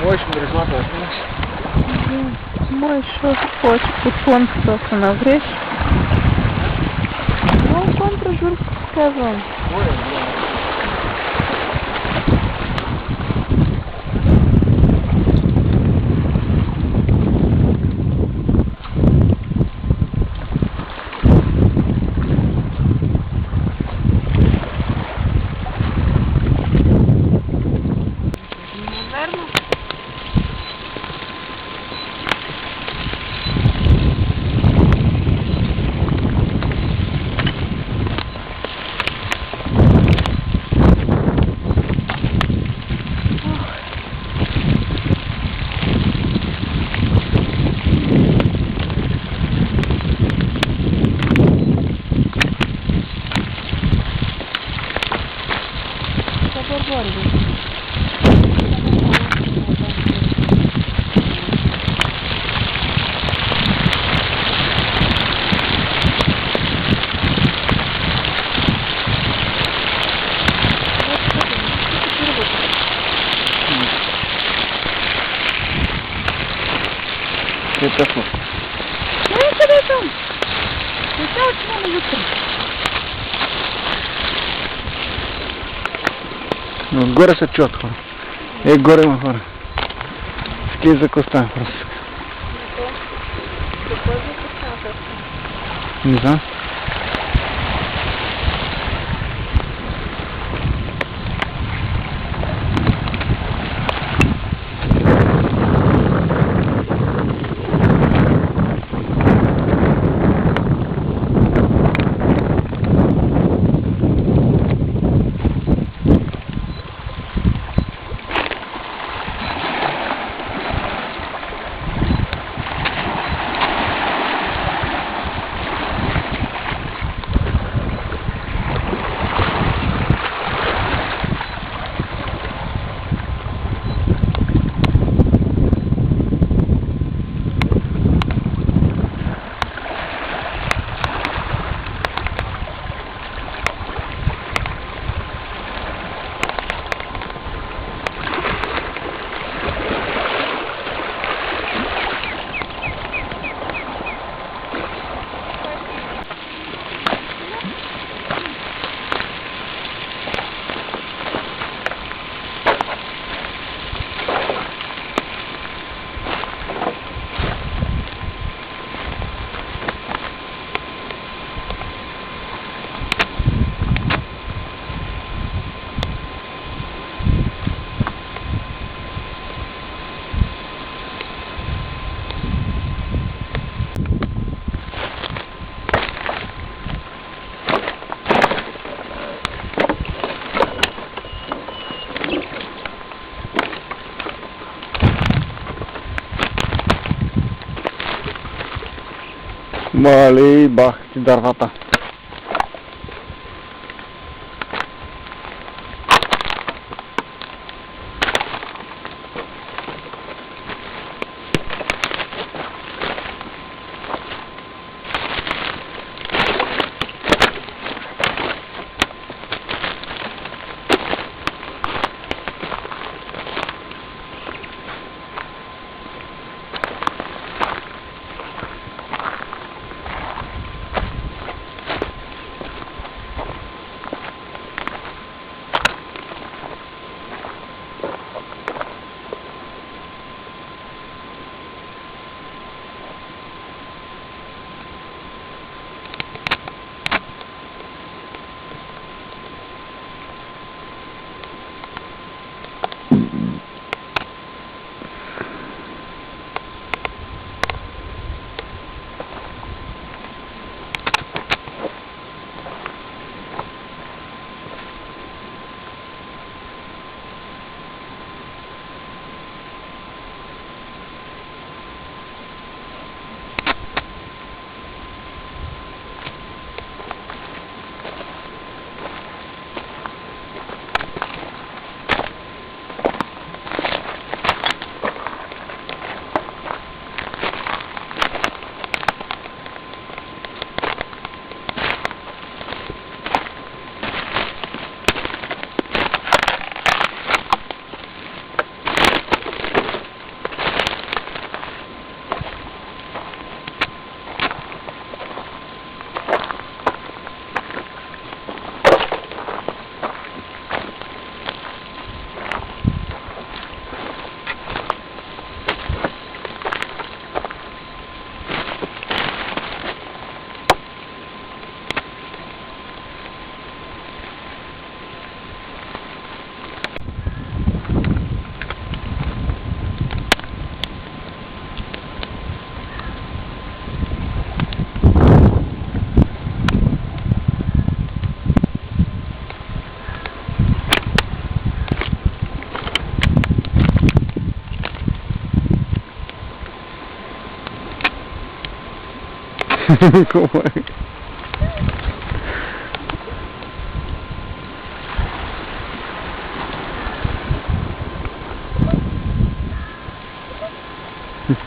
Можеш ми резултата да снимаш? Можеш, що хочеш, под слънцето се навреш. Много контражурско казвам. Моля, Наверно. Е тъсно. Не, къде е там? Не се очеваме вътре. Но отгоре се чуят хора. Е, горе има хора. Скли за коста просто. Какво е за костата? Не знам. Мали, бах ти дървата. Кумай.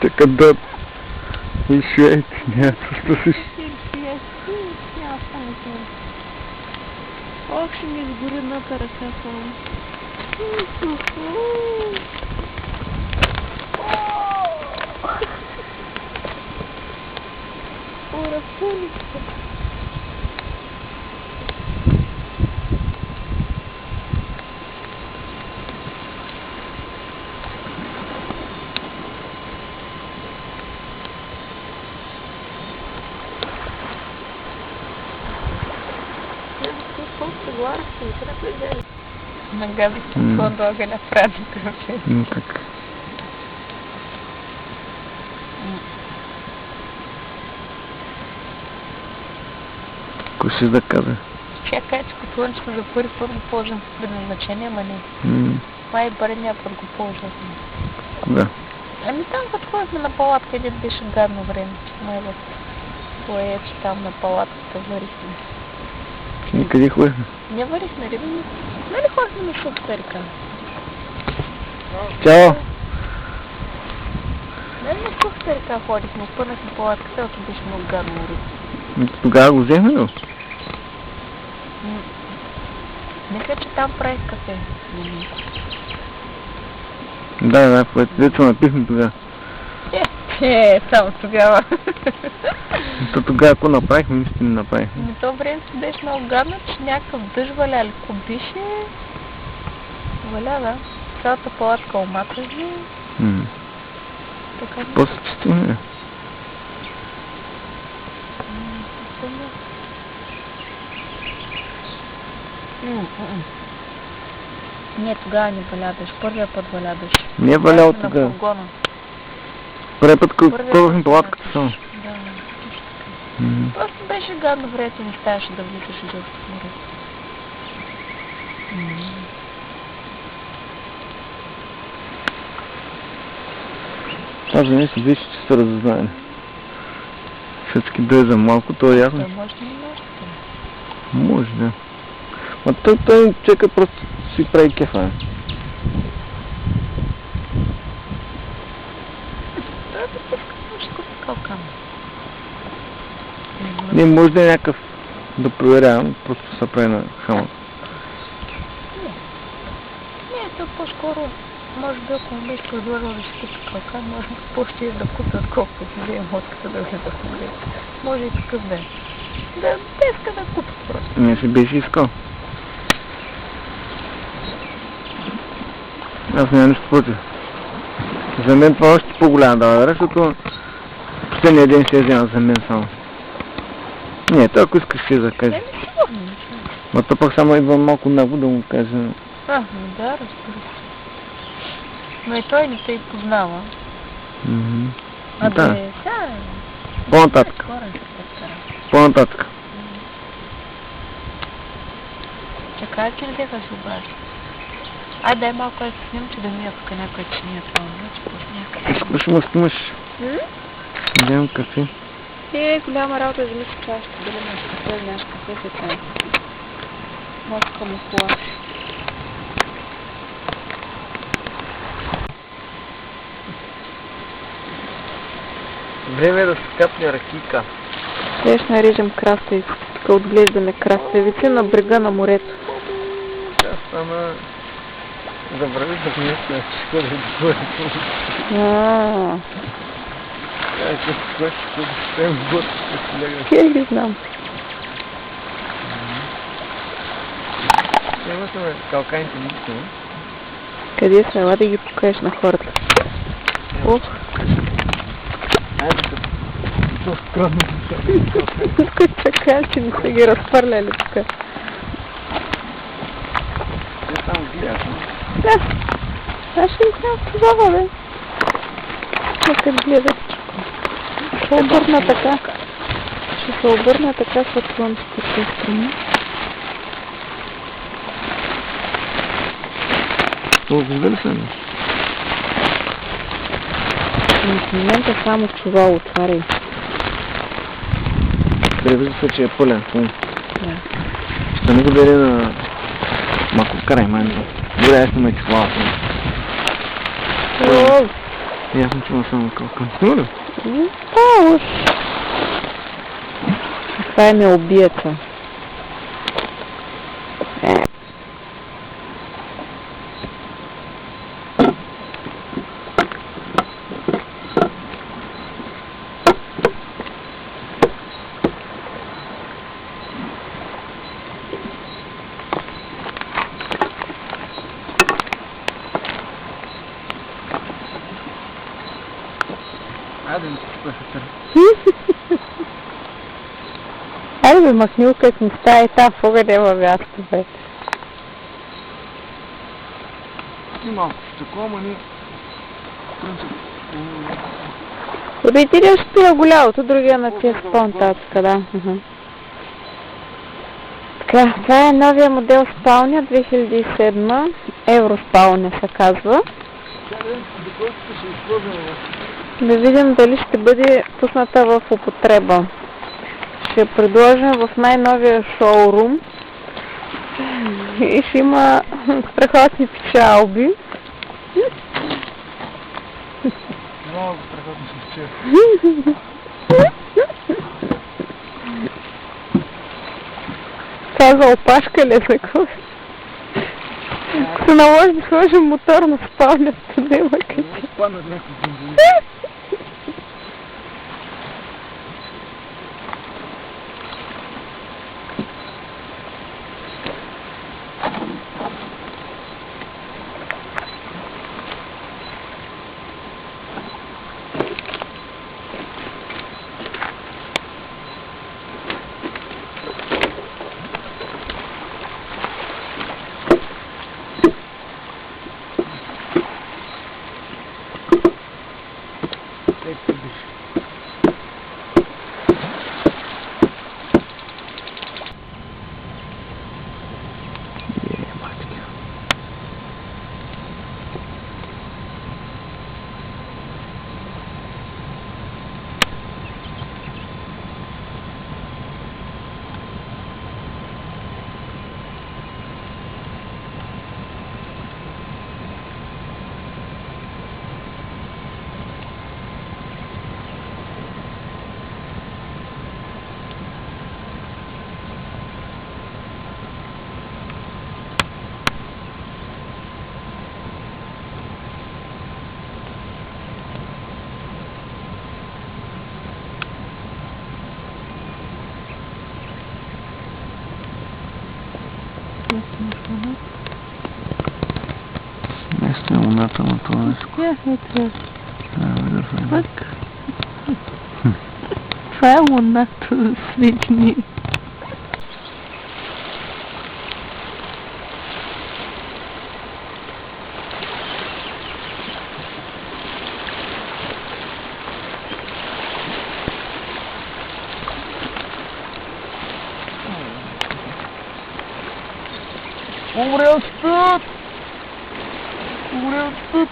Така да еще эти нет, что слышишь? Ох, ще ми изгори едната ръка само. О, разпълнихте. Нагадих под огъня предната ръка. Ну как? Кой ще да каза? Чакай, че котлънчето за първи път го ползвам по предназначение, ама не. Май барения път го ползвахме. Кога? Ами там като ходихме на палатка, един беше гадно време. Май в поеч там на палатката варихме. Никъде ходихме? Не варихме риба, нали ходихме на Шупска река? Чао! Нали на Шупска река ходихме, пънахме палатката, ако беше много гадно риба. Тогава го взехме ли? Мисля, че там правих кафе. Да, което дето напихме тогава. Само тогава. То тогава ако направихме, наистина направихме. Ами то време си беше много гадно, че някакъв дъжд валя, ли кубише. Валя, да. Цялата палатка оматрази. Така не. После чистиме. Не, тогава не валя дъжд. Първия път валя дъжд. Не е валял тогава. Първият път, когато ходихме палатката само. Да, просто беше гадно времето, не ставаше да влизаш в море. Аз за мен се виж, че са разузнани. Всички дъжда за малко, то е ясно. Да, може да не може. Може, да. Ма той чека просто си прави кефа. Не, може да е някакъв да проверявам, просто се прави на хамък. Не, то по-скоро, може би ако му беше предложил да си купи калкан, може би по-ще да купи, отколкото да вземем лодката да влезе в морето. Може и такъв да е. Да, иска да купи просто. Не си беше искал. Аз няма нищо против. За мен това още по-голяма дава, защото последния ден ще я взема за мен само. Не, то ако искаш ще я закажа. Ма то пък само идва малко нагло да му кажа. Да, разбира се. Но и той не те и познава. А Да. сега По-нататък. По-нататък. Чакай, че ли дека се обажда? Ай, дай малко да снимам, че да ми тук някой чиния това, че после някъде. Ще му снимаш. Вземам кафе. Голяма работа, вземи си чашка, дали имаш кафе, знаеш кафе се чай. Може камуфлаж. Време е да се капне ракийка. Те ще нарежем краставици. Тук отглеждаме краставици на брега на морето. Аз сама забрави да мисля, че ходи да бъде. Как ще спрем в бързо, ще си лега. Я ги знам. Няма сме калканите лично. Къде сме? Ела да ги покажеш на хората. Ох. Айде като скромно. Тук чакай, че не са ги разхвърляли тук. Те само гледат. Да. Аз ще ги знам това, бе. Нека гледат. Ще се обърна така. Ще се обърна така с слънцето от тези страни. Вижда ли са? В момента само чувал отваря. телевизията, че е пълен. Да. Да не го даде на... Мако, карай, майно. Добре, аз снимай това. Уау! И аз съм чувал само калкан. Добре. Уж! Това е ме убиеца. Айде, не се спрашатър. Айде бе, махни как ми става и там фуга няма място, бе. Ти малко стъкло, ама не... Бе, ти ли още пия голямото, другия на тия по-нататък, да. Така, това е новия модел спалня 2007, Евроспалня се казва. Да видим дали ще бъде пусната в употреба. Ще я предложим в най-новия шоурум и ще има страхотни печалби. Много страхотно се изчерпва. Каза опашка ли за кой? Се наложи да сложим мотор на спалнята, да има къде. Спаднат някакви бензини. Место е луната на това нещо. Това е луната светни. Умрел стъп! Умрел стъп!